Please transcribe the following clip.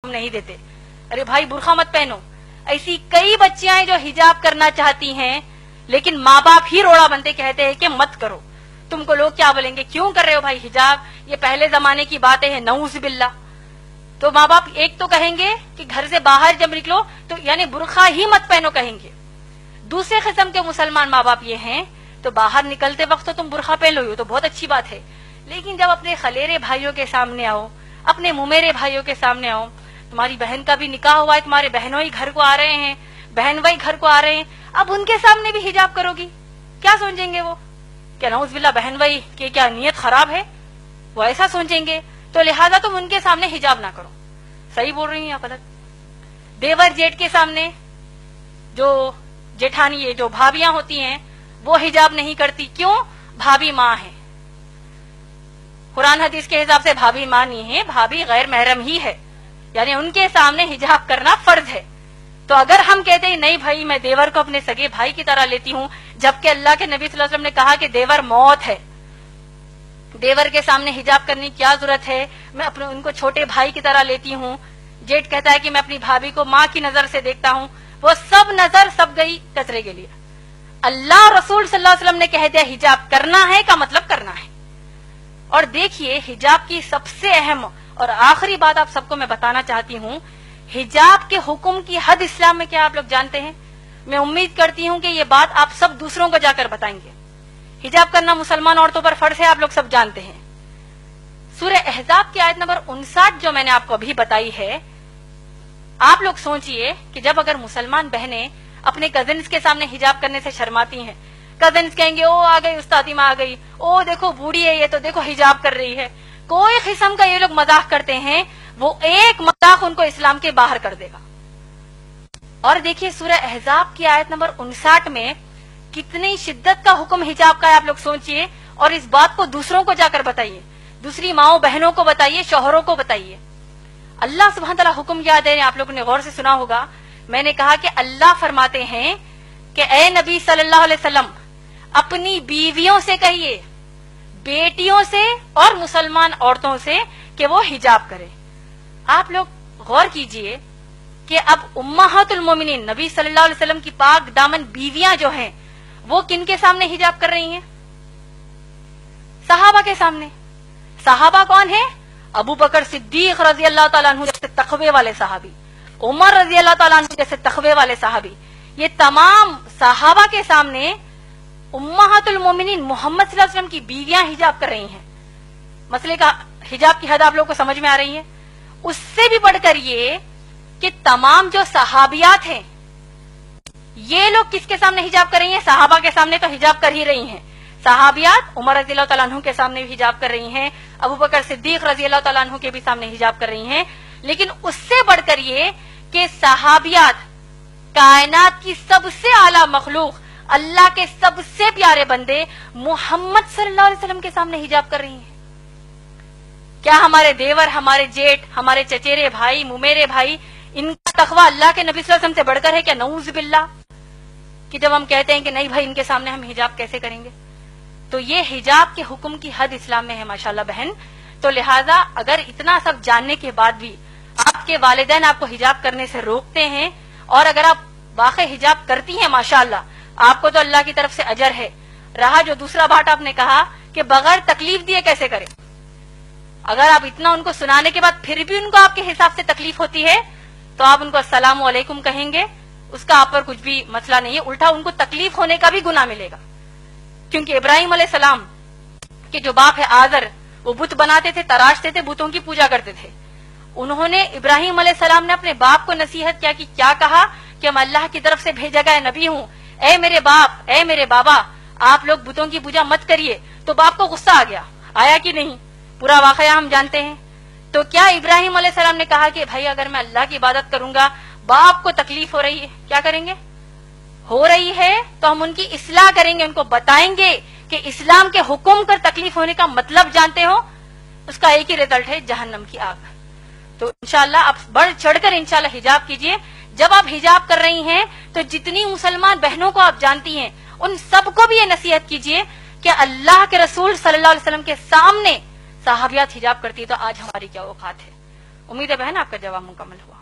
نہیں دیتے. ارے بھائی برقع مت پہنو. ایسی کئی بچیاں ہیں جو حجاب کرنا چاہتی ہیں لیکن ماں باپ ہی روڑا بنتے کہتے ہیں کہ مت کرو. تم کو لوگ کیا بولیں گے, کیوں کر رہے ہو بھائی حجاب, یہ پہلے زمانے کی باتیں ہیں, نعوذ باللہ. تو ماں باپ ایک تو کہیں گے کہ گھر سے باہر جب نکلو تو یعنی برقع ہی مت پہنو کہیں گے. دوسرے قسم کے مسلمان ماں باپ یہ ہیں تو باہر نکلتے وقت تو تم برقع پہن لو, تو بہت اچھی بات ہے, لیکن جب اپنے خلیرے بھائیوں کے سامنے آؤ, اپنے ممیرے بھائیوں کے سامنے آؤ, تمہاری بہن کا بھی نکاح ہوا ہے, تمہارے بہنوں ہی گھر کو آ رہے ہیں, بہن بھائی گھر کو آ رہے ہیں, اب ان کے سامنے بھی حجاب کرو گی, کیا سوچیں گے وہ کہ نعوذ باللہ بہن بھائی کہ کیا نیت خراب ہے, وہ ایسا سوچیں گے. تو لہٰذا تم ان کے سامنے حجاب نہ کرو. صحیح بول رہی ہیں یا غلط؟ دیور جیٹ کے سامنے جو جیٹھانی یہ جو بھابیاں ہوتی ہیں وہ حجاب نہیں کرتی, کیوں؟ بھابی ماں ہے. قرآن حدیث کے حساب سے بھابی ماں نہیں ہے, بھابی غیر محرم ہی ہے, یعنی ان کے سامنے حجاب کرنا فرض ہے. تو اگر ہم کہتے ہیں نہیں بھائی میں دیور کو اپنے سگے بھائی کی طرح لیتی ہوں, جبکہ اللہ کے نبی صلی اللہ علیہ وسلم نے کہا کہ دیور موت ہے, دیور کے سامنے حجاب کرنے کی کیا ضرورت ہے, میں اپنے ان کو چھوٹے بھائی کی طرح لیتی ہوں. جیٹ کہتا ہے کہ میں اپنی بھابھی کو ماں کی نظر سے دیکھتا ہوں, وہ سب نظر سب گئی کچرے کے لیے. اللہ رسول صلی اللہ علیہ وسلم نے کہہ دیا حجاب کرنا ہے کا مطلب کرنا ہے. اور دیکھیے حجاب کی سب سے اہم اور آخری بات آپ سب کو میں بتانا چاہتی ہوں, حجاب کے حکم کی حد اسلام میں کیا آپ لوگ جانتے ہیں؟ میں امید کرتی ہوں کہ یہ بات آپ سب دوسروں کو جا کر بتائیں گے. حجاب کرنا مسلمان عورتوں پر فرض ہے, آپ لوگ سب جانتے ہیں. سورہ احزاب کی آیت نمبر 59 جو میں نے آپ کو ابھی بتائی ہے, آپ لوگ سوچئے کہ جب اگر مسلمان بہنیں اپنے کزنز کے سامنے حجاب کرنے سے شرماتی ہیں, کزنز کہیں گے او آ گئی استادی ماں آ گئی, او دیکھو بوڑھی ہے یہ تو دیکھو حجاب کر رہی ہے, کوئی قسم کا یہ لوگ مذاق کرتے ہیں, وہ ایک مذاق ان کو اسلام کے باہر کر دے گا. اور دیکھیے سورہ احزاب کی آیت نمبر 59 میں کتنی شدت کا حکم حجاب کا ہے, آپ لوگ سوچئے, اور اس بات کو دوسروں کو جا کر بتائیے, دوسری ماؤں بہنوں کو بتائیے, شوہروں کو بتائیے. اللہ سبحانہ تعالیٰ حکم کیا دے رہے ہیں, آپ لوگوں نے غور سے سنا ہوگا. میں نے کہا کہ اللہ فرماتے ہیں کہ اے نبی صلی اللہ علیہ وسلم اپنی بیویوں سے کہیے, بیٹیوں سے اور مسلمان عورتوں سے کہ وہ حجاب کرے. آپ لوگ غور کیجئے کہ اب امہات المومنین نبی صلی اللہ علیہ وسلم کی پاک دامن بیویاں جو ہیں وہ کن کے سامنے حجاب کر رہی ہیں؟ صحابہ کے سامنے. صحابہ کون ہیں؟ ابو بکر صدیق رضی اللہ تعالیٰ عنہ جیسے تقوی والے صحابی, عمر رضی اللہ تعالیٰ عنہ جیسے تقوی والے صحابی, یہ تمام صحابہ کے سامنے امہات المومنین محمد صلی اللہ علیہ وسلم کی بیویاں حجاب کر رہی ہیں. مسئلے کا حجاب کی حد آپ لوگوں کو سمجھ میں آ رہی ہے. اس سے بھی بڑھ کر یہ کہ تمام جو صحابیات ہیں یہ لوگ کس کے سامنے حجاب کر رہی ہیں؟ صحابہ کے سامنے تو حجاب کر ہی رہی ہیں. صحابیات عمر رضی اللہ تعالیٰ عنہ کے سامنے بھی حجاب کر رہی ہیں, ابو بکر صدیق رضی اللہ تعالیٰ عنہ کے بھی سامنے حجاب کر رہی ہیں. لیکن اس سے بڑھ کر یہ کہ صحابیات کائنات کی سب سے اعلیٰ مخلوق, اللہ کے سب سے پیارے بندے محمد صلی اللہ علیہ وسلم کے سامنے حجاب کر رہی ہیں. کیا ہمارے دیور, ہمارے جیٹ, ہمارے چچیرے بھائی, ممیرے بھائی, ان کا تقویٰ اللہ کے نبی صلی اللہ علیہ وسلم سے بڑھ کر ہے کیا؟ نعوذ باللہ. کہ جب ہم کہتے ہیں کہ نہیں بھائی ان کے سامنے ہم حجاب کیسے کریں گے, تو یہ حجاب کے حکم کی حد اسلام میں ہے ماشاءاللہ بہن. تو لہٰذا اگر اتنا سب جاننے کے بعد بھی آپ کے والدین آپ کو حجاب کرنے سے روکتے ہیں, اور اگر آپ واقع حجاب کرتی ہیں ماشاءاللہ آپ کو تو اللہ کی طرف سے اجر ہے. رہا جو دوسرا بات آپ نے کہا کہ بغیر تکلیف دیے کیسے کریں, اگر آپ اتنا ان کو سنانے کے بعد پھر بھی ان کو آپ کے حساب سے تکلیف ہوتی ہے تو آپ ان کو السلام علیکم کہیں گے, اس کا آپ پر کچھ بھی مسئلہ نہیں ہے, الٹا ان کو تکلیف ہونے کا بھی گناہ ملے گا. کیونکہ ابراہیم علیہ السلام کے جو باپ ہے آذر, وہ بت بناتے تھے, تراشتے تھے, بتوں کی پوجا کرتے تھے. انہوں نے ابراہیم علیہ السلام نے اپنے باپ کو نصیحت کیا کہ کیا کہا کہ میں اللہ کی طرف سے بھیجا گیا نبی ہوں, اے میرے باپ, اے میرے بابا, آپ لوگ بتوں کی پوجا مت کریے. تو باپ کو غصہ آ گیا, آیا کہ نہیں؟ پورا واقعہ ہم جانتے ہیں. تو کیا ابراہیم علیہ السلام نے کہا کہ بھائی اگر میں اللہ کی عبادت کروں گا باپ کو تکلیف ہو رہی ہے, کیا کریں گے؟ ہو رہی ہے تو ہم ان کی اصلاح کریں گے, ان کو بتائیں گے کہ اسلام کے حکم کر تکلیف ہونے کا مطلب جانتے ہو, اس کا ایک ہی رزلٹ ہے جہنم کی آگ. تو انشاءاللہ آپ بڑھ چڑھ کر انشاءاللہ حجاب کیجئے. جب آپ حجاب کر رہی ہیں تو جتنی مسلمان بہنوں کو آپ جانتی ہیں ان سب کو بھی یہ نصیحت کیجئے کہ اللہ کے رسول صلی اللہ علیہ وسلم کے سامنے صحابیات حجاب کرتی ہے تو آج ہماری کیا اوقات ہے. امید ہے بہن آپ کا جواب مکمل ہوا.